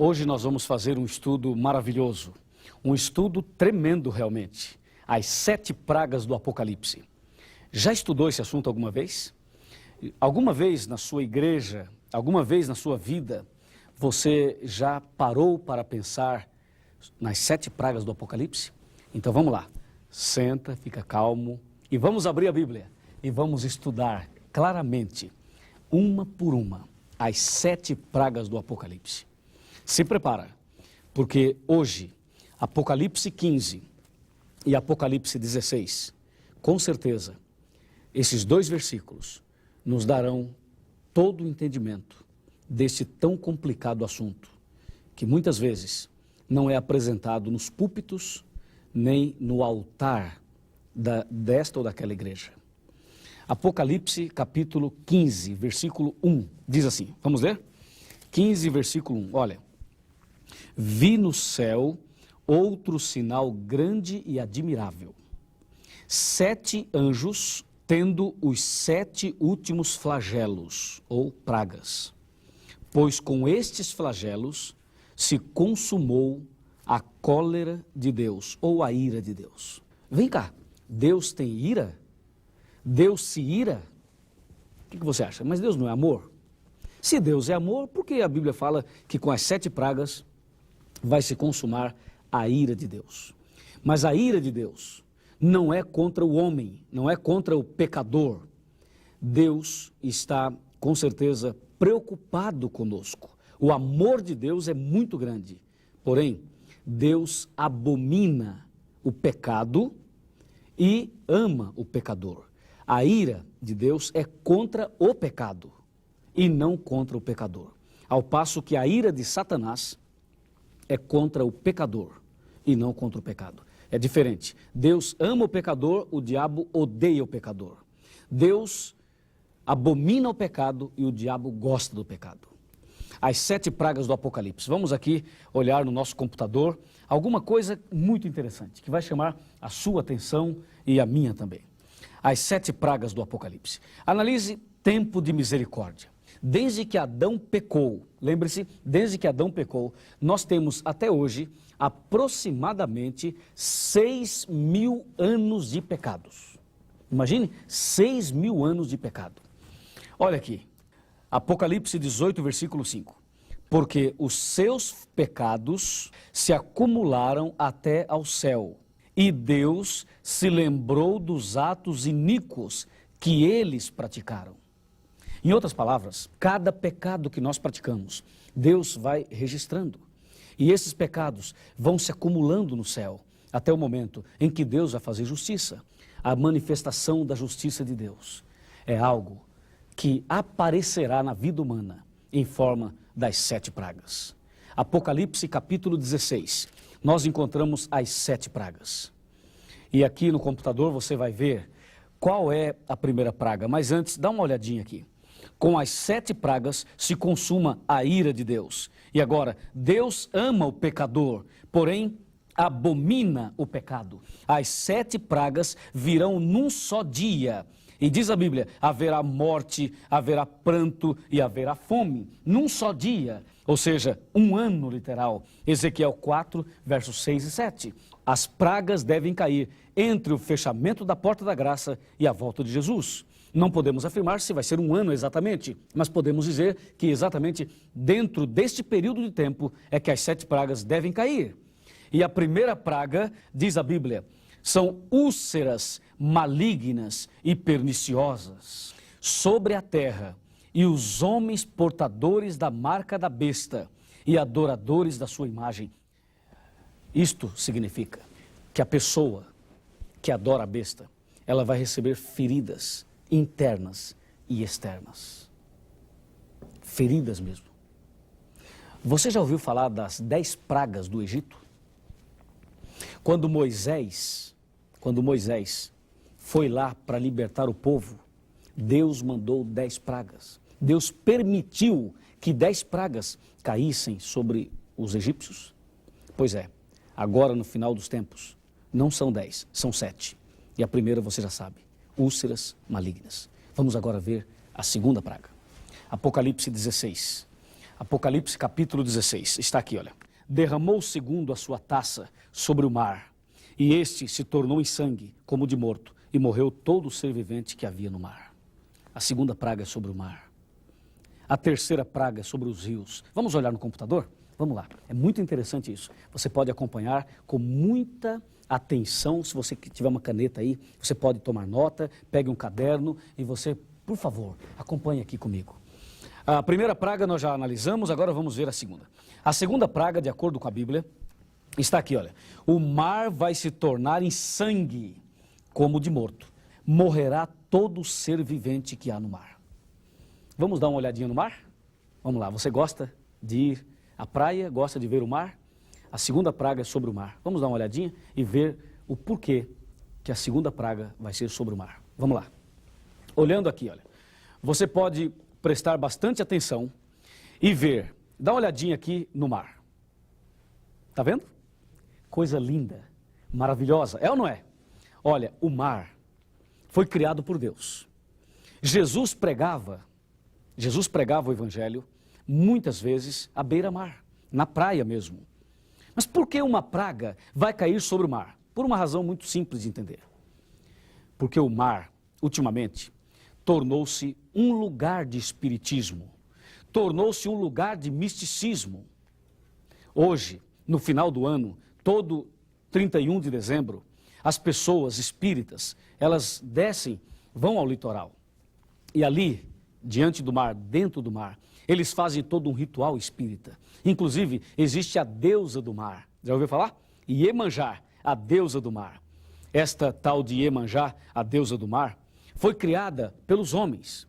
Hoje nós vamos fazer um estudo maravilhoso, um estudo tremendo realmente, as 7 pragas do Apocalipse. Já estudou esse assunto alguma vez? Alguma vez na sua igreja, alguma vez na sua vida, você já parou para pensar nas 7 pragas do Apocalipse? Então vamos lá, senta, fica calmo e vamos abrir a Bíblia e vamos estudar claramente, uma por uma, as 7 pragas do Apocalipse. Se prepara, porque hoje, Apocalipse 15 e Apocalipse 16, com certeza, esses 2 versículos nos darão todo o entendimento deste tão complicado assunto, que muitas vezes não é apresentado nos púlpitos, nem no altar desta ou daquela igreja. Apocalipse capítulo 15, versículo 1, diz assim, vamos ler? 15, versículo 1, olha. Vi no céu outro sinal grande e admirável. 7 anjos tendo os 7 últimos flagelos, ou pragas. Pois com estes flagelos se consumou a cólera de Deus, ou a ira de Deus. Vem cá, Deus tem ira? Deus se ira? O que você acha? Mas Deus não é amor? Se Deus é amor, por que a Bíblia fala que com as 7 pragas vai se consumar a ira de Deus? Mas a ira de Deus não é contra o homem, não é contra o pecador. Deus está, com certeza, preocupado conosco. O amor de Deus é muito grande. Porém, Deus abomina o pecado e ama o pecador. A ira de Deus é contra o pecado e não contra o pecador. Ao passo que a ira de Satanás é contra o pecador e não contra o pecado. É diferente. Deus ama o pecador, o diabo odeia o pecador. Deus abomina o pecado e o diabo gosta do pecado. As 7 pragas do Apocalipse. Vamos aqui olhar no nosso computador alguma coisa muito interessante, que vai chamar a sua atenção e a minha também. As 7 pragas do Apocalipse. Analise tempo de misericórdia. Desde que Adão pecou, lembre-se, desde que Adão pecou, nós temos até hoje aproximadamente 6.000 anos de pecados. Imagine, 6.000 anos de pecado. Olha aqui, Apocalipse 18, versículo 5. Porque os seus pecados se acumularam até ao céu, e Deus se lembrou dos atos iníquos que eles praticaram. Em outras palavras, cada pecado que nós praticamos, Deus vai registrando. E esses pecados vão se acumulando no céu, até o momento em que Deus vai fazer justiça. A manifestação da justiça de Deus é algo que aparecerá na vida humana em forma das 7 pragas. Apocalipse capítulo 16, nós encontramos as 7 pragas. E aqui no computador você vai ver qual é a primeira praga, mas antes dá uma olhadinha aqui. Com as 7 pragas se consuma a ira de Deus. E agora, Deus ama o pecador, porém abomina o pecado. As 7 pragas virão num só dia. E diz a Bíblia, haverá morte, haverá pranto e haverá fome. Num só dia, ou seja, 1 ano literal. Ezequiel 4, versos 6 e 7. As pragas devem cair entre o fechamento da porta da graça e a volta de Jesus. Não podemos afirmar se vai ser 1 ano exatamente, mas podemos dizer que exatamente dentro deste período de tempo é que as 7 pragas devem cair. E a primeira praga, diz a Bíblia, são úlceras malignas e perniciosas sobre a terra, e os homens portadores da marca da besta e adoradores da sua imagem. Isto significa que a pessoa que adora a besta, ela vai receber feridas internas e externas. Feridas mesmo. Você já ouviu falar das 10 pragas do Egito? Quando Moisés foi lá para libertar o povo, Deus mandou 10 pragas. Deus permitiu que 10 pragas caíssem sobre os egípcios. Pois é, agora no final dos tempos, não são 10, são 7. E a primeira você já sabe, úlceras malignas. Vamos agora ver a segunda praga. Apocalipse 16. Apocalipse capítulo 16, está aqui, olha. Derramou segundo a sua taça sobre o mar, e este se tornou em sangue, como de morto, e morreu todo o ser vivente que havia no mar. A segunda praga é sobre o mar. A terceira praga é sobre os rios. Vamos olhar no computador? Vamos lá. É muito interessante isso. Você pode acompanhar com muita atenção. Se você tiver uma caneta aí, você pode tomar nota, pegue um caderno e você, por favor, acompanhe aqui comigo. A primeira praga nós já analisamos, agora vamos ver a segunda. A segunda praga, de acordo com a Bíblia, está aqui, olha. O mar vai se tornar em sangue, como de morto. Morrerá todo ser vivente que há no mar. Vamos dar uma olhadinha no mar? Vamos lá, você gosta de ir à praia, gosta de ver o mar? A segunda praga é sobre o mar. Vamos dar uma olhadinha e ver o porquê que a segunda praga vai ser sobre o mar. Vamos lá. Olhando aqui, olha. Você pode prestar bastante atenção e ver. Dá uma olhadinha aqui no mar. Tá vendo? Coisa linda, maravilhosa. É ou não é? Olha, o mar foi criado por Deus. Jesus pregava o evangelho muitas vezes à beira-mar, na praia mesmo. Mas por que uma praga vai cair sobre o mar? Por uma razão muito simples de entender. Porque o mar, ultimamente, tornou-se um lugar de espiritismo, tornou-se um lugar de misticismo. Hoje, no final do ano, todo 31 de dezembro, as pessoas espíritas, elas descem, vão ao litoral. E ali, diante do mar, dentro do mar, eles fazem todo um ritual espírita. Inclusive, existe a deusa do mar. Já ouviu falar? Iemanjá, a deusa do mar. Esta tal de Iemanjá, a deusa do mar, foi criada pelos homens.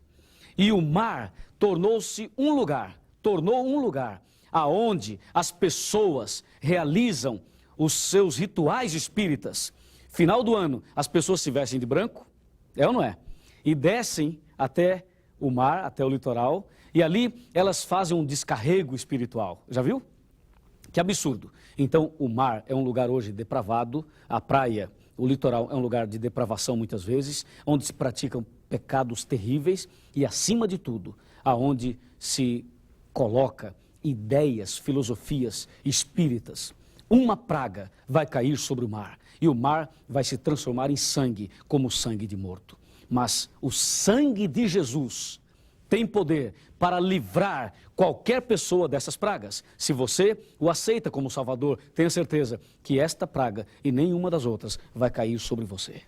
E o mar tornou um lugar aonde as pessoas realizam os seus rituais espíritas. Final do ano, as pessoas se vestem de branco, é ou não é? E descem até o mar, até o litoral, e ali elas fazem um descarrego espiritual. Já viu? Que absurdo. Então, o mar é um lugar hoje depravado, a praia, o litoral é um lugar de depravação muitas vezes, onde se praticam pecados terríveis e, acima de tudo, aonde se coloca ideias, filosofias espíritas. Uma praga vai cair sobre o mar e o mar vai se transformar em sangue, como sangue de morto. Mas o sangue de Jesus tem poder para livrar qualquer pessoa dessas pragas. Se você o aceita como Salvador, tenha certeza que esta praga e nenhuma das outras vai cair sobre você.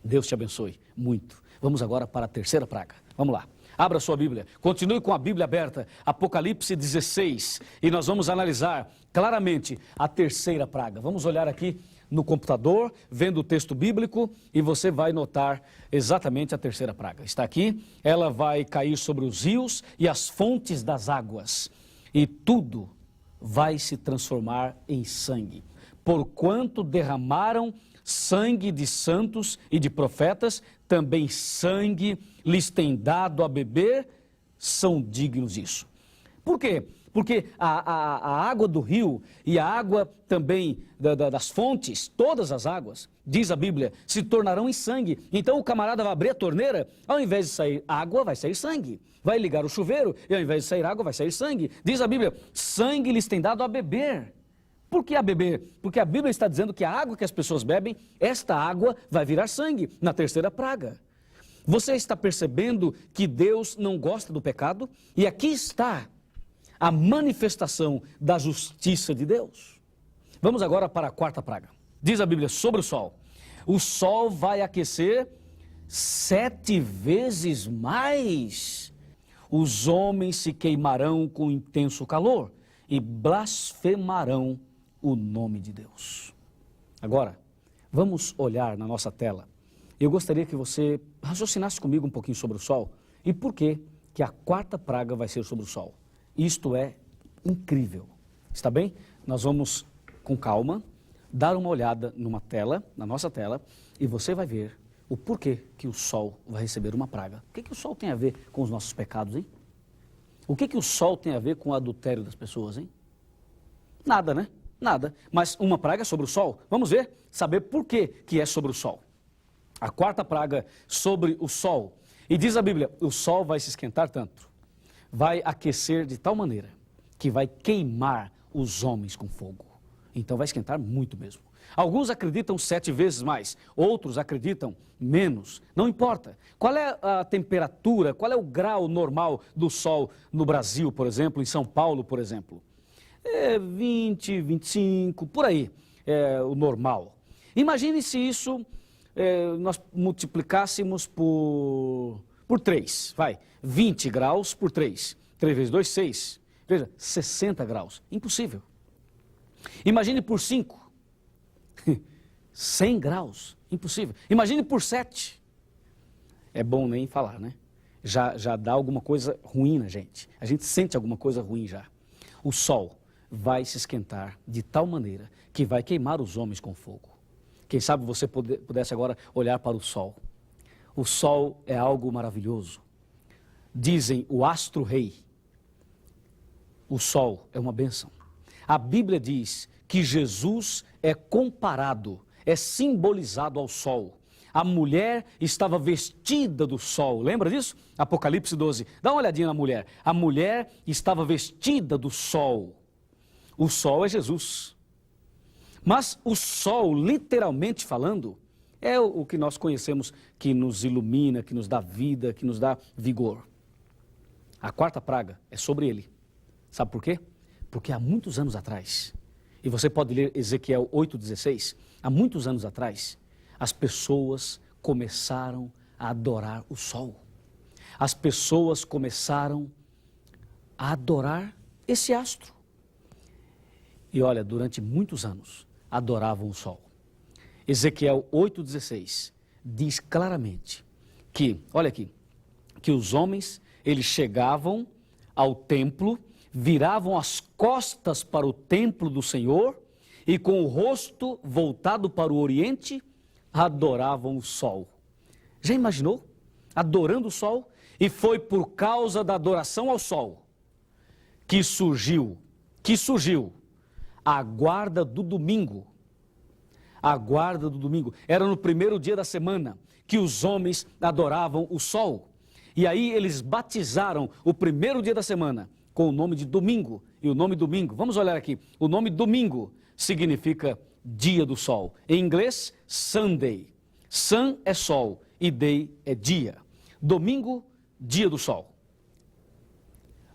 Deus te abençoe muito. Vamos agora para a terceira praga. Vamos lá. Abra sua Bíblia. Continue com a Bíblia aberta. Apocalipse 16. E nós vamos analisar claramente a terceira praga. Vamos olhar aqui no computador, vendo o texto bíblico, e você vai notar exatamente a terceira praga. Está aqui, ela vai cair sobre os rios e as fontes das águas, e tudo vai se transformar em sangue. Porquanto derramaram sangue de santos e de profetas, também sangue lhes tem dado a beber, são dignos disso. Por quê? Porque a água do rio e a água também das fontes, todas as águas, diz a Bíblia, se tornarão em sangue. Então o camarada vai abrir a torneira, ao invés de sair água, vai sair sangue. Vai ligar o chuveiro e ao invés de sair água, vai sair sangue. Diz a Bíblia, sangue lhes tem dado a beber. Por que a beber? Porque a Bíblia está dizendo que a água que as pessoas bebem, esta água vai virar sangue, na terceira praga. Você está percebendo que Deus não gosta do pecado? E aqui está a manifestação da justiça de Deus. Vamos agora para a quarta praga. Diz a Bíblia sobre o sol. O sol vai aquecer 7 vezes mais. Os homens se queimarão com intenso calor e blasfemarão o nome de Deus. Agora, vamos olhar na nossa tela. Eu gostaria que você raciocinasse comigo um pouquinho sobre o sol e por que a quarta praga vai ser sobre o sol. Isto é incrível, está bem? Nós vamos, com calma, dar uma olhada numa tela, na nossa tela, e você vai ver o porquê que o sol vai receber uma praga. O que o sol tem a ver com os nossos pecados, hein? O que o sol tem a ver com o adultério das pessoas, hein? Nada, né? Nada. Mas uma praga sobre o sol. Vamos ver, saber por que é sobre o sol. A quarta praga sobre o sol. E diz a Bíblia, o sol vai se esquentar tanto, vai aquecer de tal maneira que vai queimar os homens com fogo. Então vai esquentar muito mesmo. Alguns acreditam 7 vezes mais, outros acreditam menos. Não importa. Qual é a temperatura, qual é o grau normal do sol no Brasil, por exemplo, em São Paulo, por exemplo? 20, 25, por aí, é o normal. Imagine se isso nós multiplicássemos por 3, vai, 20 graus por 3. 3 vezes 2, 6. Veja, 60 graus. Impossível. Imagine por 5. 100 graus. Impossível. Imagine por 7. É bom nem falar, né? Já dá alguma coisa ruim na gente. A gente sente alguma coisa ruim já. O sol vai se esquentar de tal maneira que vai queimar os homens com fogo. Quem sabe você pudesse agora olhar para o sol. O sol é algo maravilhoso. Dizem o astro-rei. O sol é uma bênção. A Bíblia diz que Jesus é comparado, é simbolizado ao sol. A mulher estava vestida do sol, lembra disso? Apocalipse 12, dá uma olhadinha na mulher. A mulher estava vestida do sol. O sol é Jesus. Mas o sol, literalmente falando, é o que nós conhecemos que nos ilumina, que nos dá vida, que nos dá vigor. A 4ª praga é sobre ele. Sabe por quê? Porque há muitos anos atrás, e você pode ler Ezequiel 8,16, há muitos anos atrás, as pessoas começaram a adorar o sol. As pessoas começaram a adorar esse astro. E olha, durante muitos anos, adoravam o sol. Ezequiel 8,16 diz claramente que, olha aqui, que os homens, eles chegavam ao templo, viravam as costas para o templo do Senhor e com o rosto voltado para o oriente, adoravam o sol. Já imaginou? Adorando o sol? E foi por causa da adoração ao sol que surgiu a guarda do domingo. A guarda do domingo. Era no primeiro dia da semana que os homens adoravam o sol. E aí eles batizaram o primeiro dia da semana com o nome de domingo. E o nome domingo, vamos olhar aqui, o nome domingo significa dia do sol. Em inglês, Sunday. Sun é sol e day é dia. Domingo, dia do sol.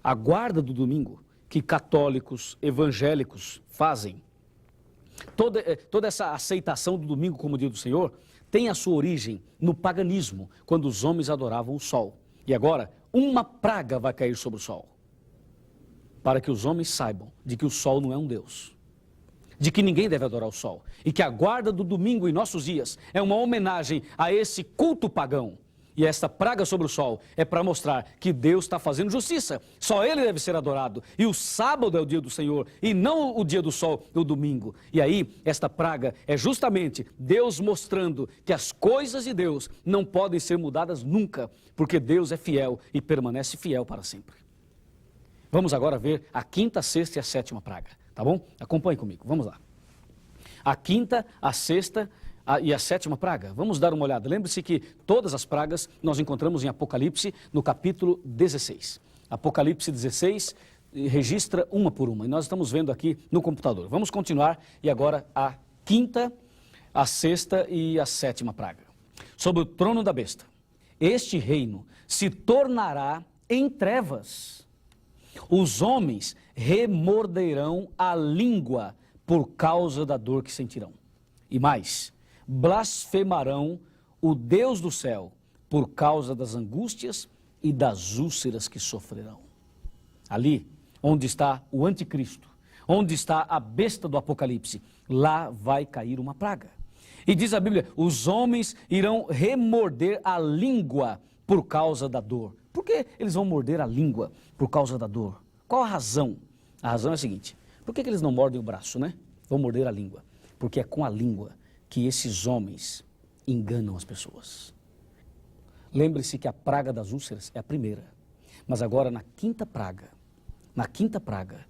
A guarda do domingo que católicos, evangélicos fazem, toda essa aceitação do domingo como dia do Senhor, tem a sua origem no paganismo, quando os homens adoravam o sol. E agora, uma praga vai cair sobre o sol, para que os homens saibam de que o sol não é um Deus, de que ninguém deve adorar o sol, e que a guarda do domingo em nossos dias é uma homenagem a esse culto pagão. E esta praga sobre o sol é para mostrar que Deus está fazendo justiça. Só Ele deve ser adorado. E o sábado é o dia do Senhor, e não o dia do sol, o domingo. E aí, esta praga é justamente Deus mostrando que as coisas de Deus não podem ser mudadas nunca, porque Deus é fiel e permanece fiel para sempre. Vamos agora ver a 5ª, 6ª e a 7ª praga, tá bom? Acompanhe comigo, vamos lá. A 5ª, a 6ª e a 7ª praga. Vamos dar uma olhada. Lembre-se que todas as pragas nós encontramos em Apocalipse, no capítulo 16. Apocalipse 16 registra uma por uma, e nós estamos vendo aqui no computador. Vamos continuar, e agora a 5ª, a 6ª e a 7ª praga. Sobre o trono da besta. Este reino se tornará em trevas. Os homens remorderão a língua por causa da dor que sentirão. E mais, blasfemarão o Deus do céu por causa das angústias e das úlceras que sofrerão. Ali, onde está o anticristo, onde está a besta do Apocalipse, lá vai cair uma praga. E diz a Bíblia, os homens irão remorder a língua por causa da dor. Por que eles vão morder a língua por causa da dor? Qual a razão? A razão é a seguinte, por que eles não mordem o braço, né? Vão morder a língua. Porque é com a língua que esses homens enganam as pessoas. Lembre-se que a praga das úlceras é a primeira. Mas agora na 5ª praga,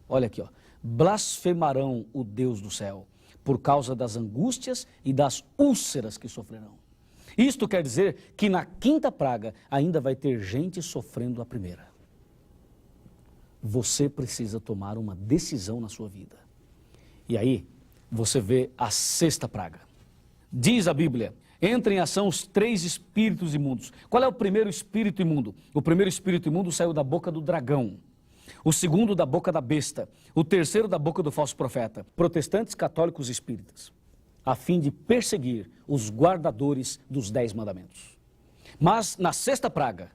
olha aqui, ó, blasfemarão o Deus do céu por causa das angústias e das úlceras que sofrerão. Isto quer dizer que na 5ª praga ainda vai ter gente sofrendo a primeira. você precisa tomar uma decisão na sua vida. E aí, você vê a sexta praga. Diz a Bíblia, entra em ação os 3 espíritos imundos. Qual é o primeiro espírito imundo? O primeiro espírito imundo saiu da boca do dragão. O segundo da boca da besta. O terceiro da boca do falso profeta. Protestantes, católicos e espíritas. A fim de perseguir os guardadores dos 10 mandamentos. Mas na sexta praga,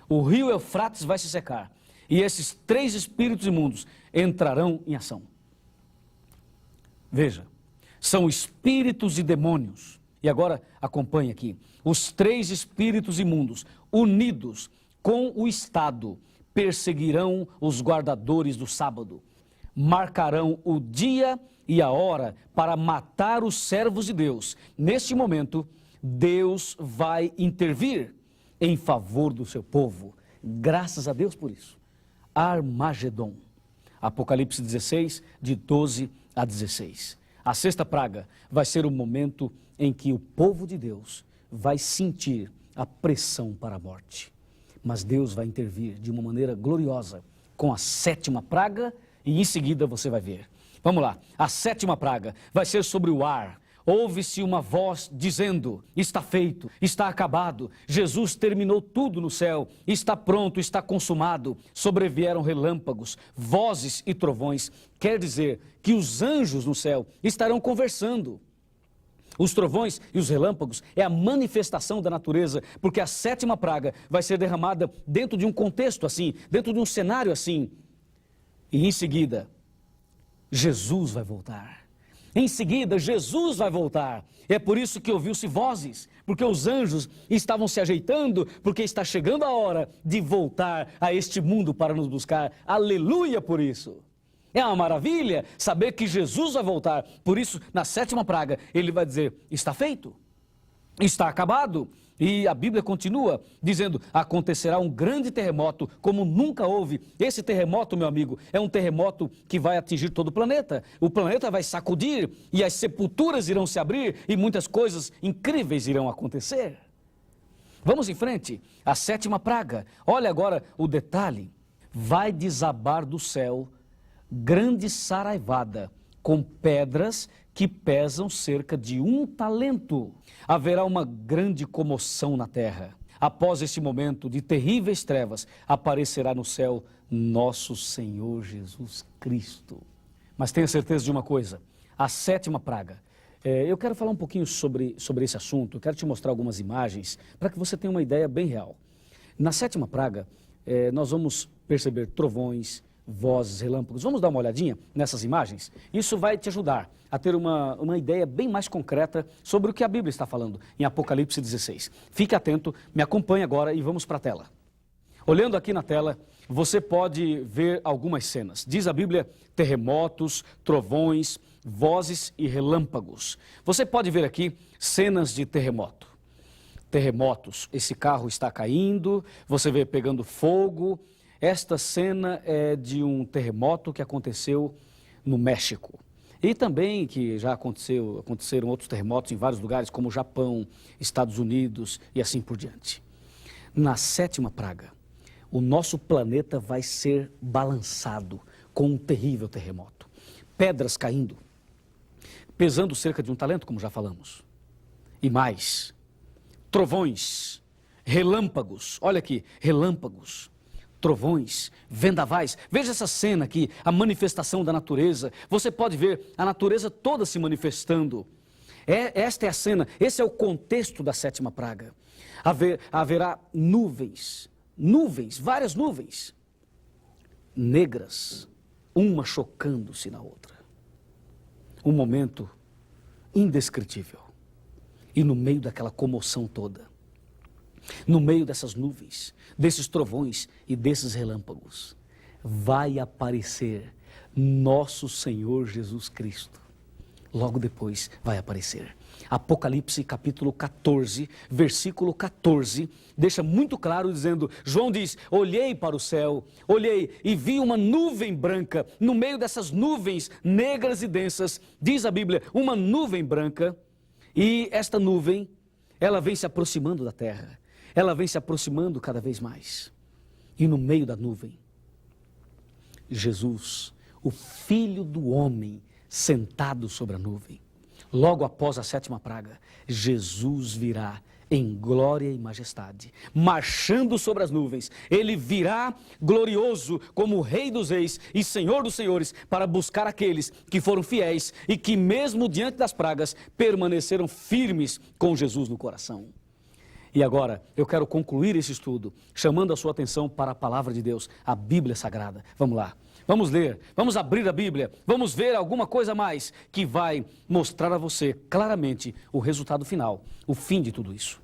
o rio Eufrates vai se secar. E esses 3 espíritos imundos entrarão em ação. Veja, são espíritos e demônios. E agora acompanhe aqui. Os 3 espíritos imundos, unidos com o Estado, perseguirão os guardadores do sábado. Marcarão o dia e a hora para matar os servos de Deus. Neste momento, Deus vai intervir em favor do seu povo. Graças a Deus por isso. Armagedon. Apocalipse 16, de 12 a 16. A sexta praga vai ser o momento em que o povo de Deus vai sentir a pressão para a morte. Mas Deus vai intervir de uma maneira gloriosa com a sétima praga e em seguida você vai ver. Vamos lá, a sétima praga vai ser sobre o ar. Ouve-se uma voz dizendo, está feito, está acabado, Jesus terminou tudo no céu, está pronto, está consumado. Sobrevieram relâmpagos, vozes e trovões. Quer dizer que os anjos no céu estarão conversando. Os trovões e os relâmpagos é a manifestação da natureza, porque a sétima praga vai ser derramada dentro de um contexto assim, dentro de um cenário assim. E em seguida, Jesus vai voltar. Em seguida, Jesus vai voltar. É por isso que ouviu-se vozes, porque os anjos estavam se ajeitando, porque está chegando a hora de voltar a este mundo para nos buscar. Aleluia por isso. É uma maravilha saber que Jesus vai voltar. Por isso, na sétima praga, ele vai dizer, está feito, está acabado. E a Bíblia continua dizendo, acontecerá um grande terremoto como nunca houve. Esse terremoto, meu amigo, é um terremoto que vai atingir todo o planeta. O planeta vai sacudir e as sepulturas irão se abrir e muitas coisas incríveis irão acontecer. Vamos em frente, a sétima praga. Olha agora o detalhe. Vai desabar do céu grande saraivada com pedras que pesam cerca de 1 talento. Haverá uma grande comoção na terra. Após esse momento de terríveis trevas, aparecerá no céu nosso Senhor Jesus Cristo. Mas tenha certeza de uma coisa, a sétima praga. Eu quero falar um pouquinho sobre esse assunto, eu quero te mostrar algumas imagens para que você tenha uma ideia bem real. Na sétima praga, nós vamos perceber trovões, vozes, relâmpagos. Vamos dar uma olhadinha nessas imagens? Isso vai te ajudar a ter uma ideia bem mais concreta sobre o que a Bíblia está falando em Apocalipse 16. Fique atento, me acompanhe agora e vamos para a tela. Olhando aqui na tela, você pode ver algumas cenas. Diz a Bíblia, terremotos, trovões, vozes e relâmpagos. Você pode ver aqui cenas de terremoto. Terremotos, esse carro está caindo, você vê pegando fogo. Esta cena é de um terremoto que aconteceu no México. E também que já aconteceram outros terremotos em vários lugares, como o Japão, Estados Unidos e assim por diante. Na sétima praga, o nosso planeta vai ser balançado com um terrível terremoto. Pedras caindo, pesando cerca de 1 talento, como já falamos. E mais, trovões, relâmpagos, olha aqui, relâmpagos. Trovões, vendavais, veja essa cena aqui, a manifestação da natureza. Você pode ver a natureza toda se manifestando. Esta é a cena, esse é o contexto da sétima praga. Haverá nuvens, várias nuvens, negras, uma chocando-se na outra. Um momento indescritível. E no meio daquela comoção toda, no meio dessas nuvens, desses trovões e desses relâmpagos, vai aparecer nosso Senhor Jesus Cristo. Logo depois vai aparecer. Apocalipse capítulo 14, versículo 14, deixa muito claro dizendo, João diz, olhei para o céu, olhei e vi uma nuvem branca, no meio dessas nuvens negras e densas, diz a Bíblia, uma nuvem branca, e esta nuvem, ela vem se aproximando da terra. Ela vem se aproximando cada vez mais. E no meio da nuvem, Jesus, o Filho do Homem, sentado sobre a nuvem. Logo após a 7ª praga, Jesus virá em glória e majestade, marchando sobre as nuvens. Ele virá glorioso como Rei dos Reis e Senhor dos Senhores, para buscar aqueles que foram fiéis e que mesmo diante das pragas permaneceram firmes com Jesus no coração. E agora eu quero concluir esse estudo chamando a sua atenção para a palavra de Deus, a Bíblia Sagrada. Vamos lá. Vamos ler, vamos abrir a Bíblia, vamos ver alguma coisa a mais que vai mostrar a você claramente o resultado final, o fim de tudo isso.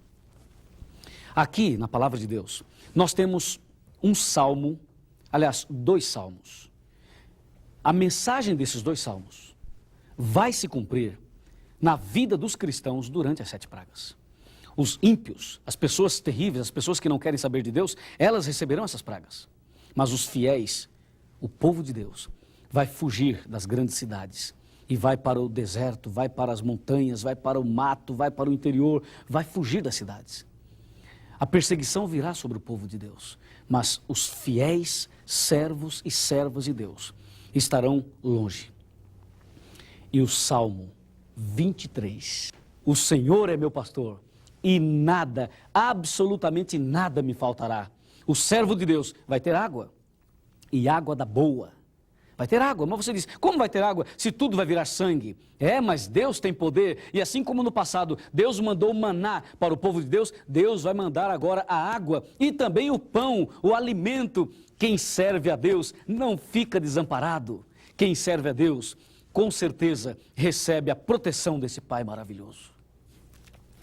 Aqui, na palavra de Deus, nós temos um salmo, aliás, 2 salmos. A mensagem desses 2 salmos vai se cumprir na vida dos cristãos durante as 7 pragas. Os ímpios, as pessoas terríveis, as pessoas que não querem saber de Deus, elas receberão essas pragas. Mas os fiéis, o povo de Deus, vai fugir das grandes cidades e vai para o deserto, vai para as montanhas, vai para o mato, vai para o interior, vai fugir das cidades. A perseguição virá sobre o povo de Deus, mas os fiéis servos e servas de Deus estarão longe. E o Salmo 23, o Senhor é meu pastor e nada, absolutamente nada me faltará. O servo de Deus vai ter água. E água da boa. Vai ter água, mas você diz, como vai ter água se tudo vai virar sangue? Mas Deus tem poder, e assim como no passado Deus mandou maná para o povo de Deus, Deus vai mandar agora a água e também o pão, o alimento. Quem serve a Deus não fica desamparado. Quem serve a Deus, com certeza, recebe a proteção desse Pai maravilhoso.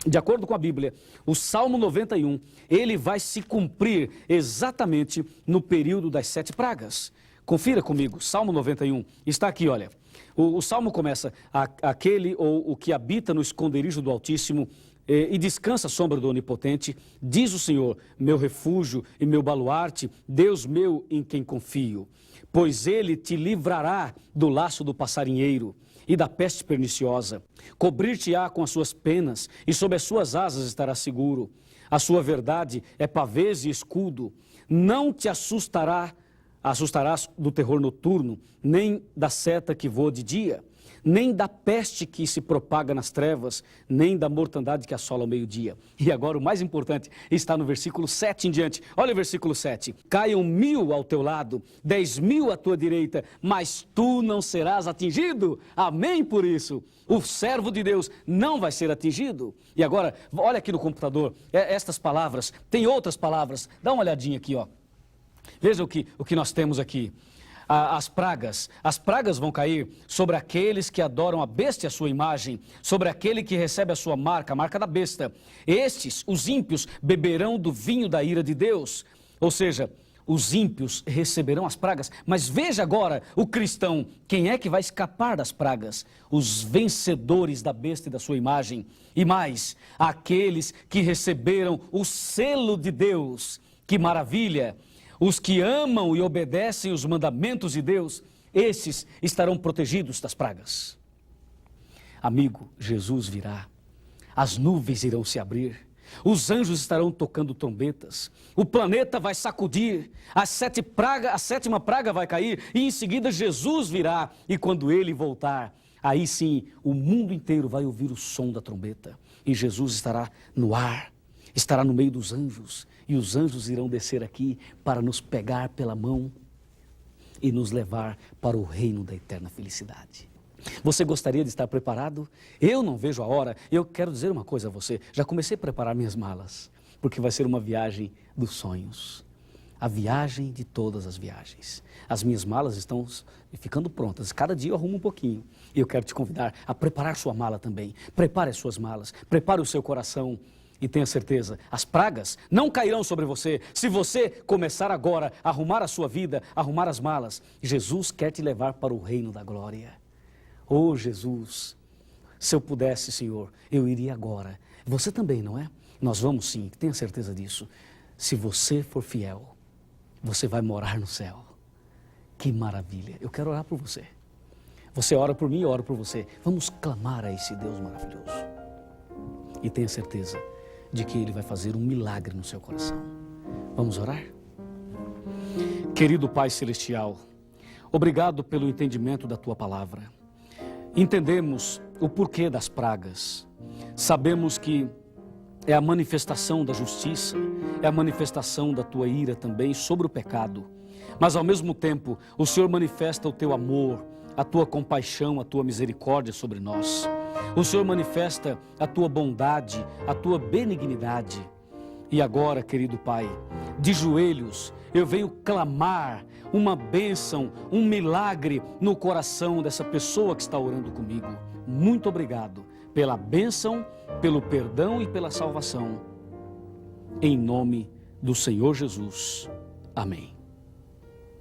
De acordo com a Bíblia, o Salmo 91, ele vai se cumprir exatamente no período das 7 pragas. Confira comigo, Salmo 91, está aqui, olha. O Salmo começa, aquele ou o que habita no esconderijo do Altíssimo e descansa à sombra do Onipotente, diz o Senhor, meu refúgio e meu baluarte, Deus meu em quem confio. Pois ele te livrará do laço do passarinheiro e da peste perniciosa. Cobrir-te-á com as suas penas, e sob as suas asas estarás seguro. A sua verdade é pavês e escudo. Não te assustarás do terror noturno, nem da seta que voa de dia, nem da peste que se propaga nas trevas, nem da mortandade que assola ao meio-dia. E agora o mais importante está no versículo 7 em diante. Olha o versículo 7. Caiam 1000 ao teu lado, 10.000 à tua direita, mas tu não serás atingido. Amém por isso. O servo de Deus não vai ser atingido. E agora, olha aqui no computador, estas palavras, tem outras palavras. Dá uma olhadinha aqui, ó. Veja o que nós temos aqui. As pragas vão cair sobre aqueles que adoram a besta e a sua imagem, sobre aquele que recebe a sua marca, a marca da besta. Estes, os ímpios, beberão do vinho da ira de Deus. Ou seja, os ímpios receberão as pragas. Mas veja agora o cristão, quem é que vai escapar das pragas? Os vencedores da besta e da sua imagem. E mais, aqueles que receberam o selo de Deus. Que maravilha! Os que amam e obedecem os mandamentos de Deus, esses estarão protegidos das pragas. Amigo, Jesus virá, as nuvens irão se abrir, os anjos estarão tocando trombetas, o planeta vai sacudir, a 7ª praga vai cair e em seguida Jesus virá. E quando ele voltar, aí sim o mundo inteiro vai ouvir o som da trombeta e Jesus estará no ar. Estará no meio dos anjos, e os anjos irão descer aqui para nos pegar pela mão e nos levar para o reino da eterna felicidade. Você gostaria de estar preparado? Eu não vejo a hora. Eu quero dizer uma coisa a você, já comecei a preparar minhas malas, porque vai ser uma viagem dos sonhos. A viagem de todas as viagens. As minhas malas estão ficando prontas, cada dia eu arrumo um pouquinho. E eu quero te convidar a preparar sua mala também. Prepare as suas malas, prepare o seu coração. E tenha certeza, as pragas não cairão sobre você. Se você começar agora a arrumar a sua vida, arrumar as malas, Jesus quer te levar para o reino da glória. Oh Jesus, se eu pudesse, Senhor, eu iria agora. Você também, não é? Nós vamos sim, tenha certeza disso. Se você for fiel, você vai morar no céu. Que maravilha, eu quero orar por você. Você ora por mim, eu oro por você. Vamos clamar a esse Deus maravilhoso. E tenha certeza de que Ele vai fazer um milagre no seu coração. Vamos orar? Querido Pai Celestial, Obrigado pelo entendimento da tua palavra. Entendemos o porquê das pragas. Sabemos que é a manifestação da justiça, é a manifestação da tua ira também sobre o pecado. Mas ao mesmo tempo, o Senhor manifesta o teu amor, a tua compaixão, a tua misericórdia sobre nós. O Senhor manifesta a tua bondade, a tua benignidade. E agora, querido Pai, de joelhos, eu venho clamar uma bênção, um milagre no coração dessa pessoa que está orando comigo. Muito obrigado pela bênção, pelo perdão e pela salvação. Em nome do Senhor Jesus. Amém.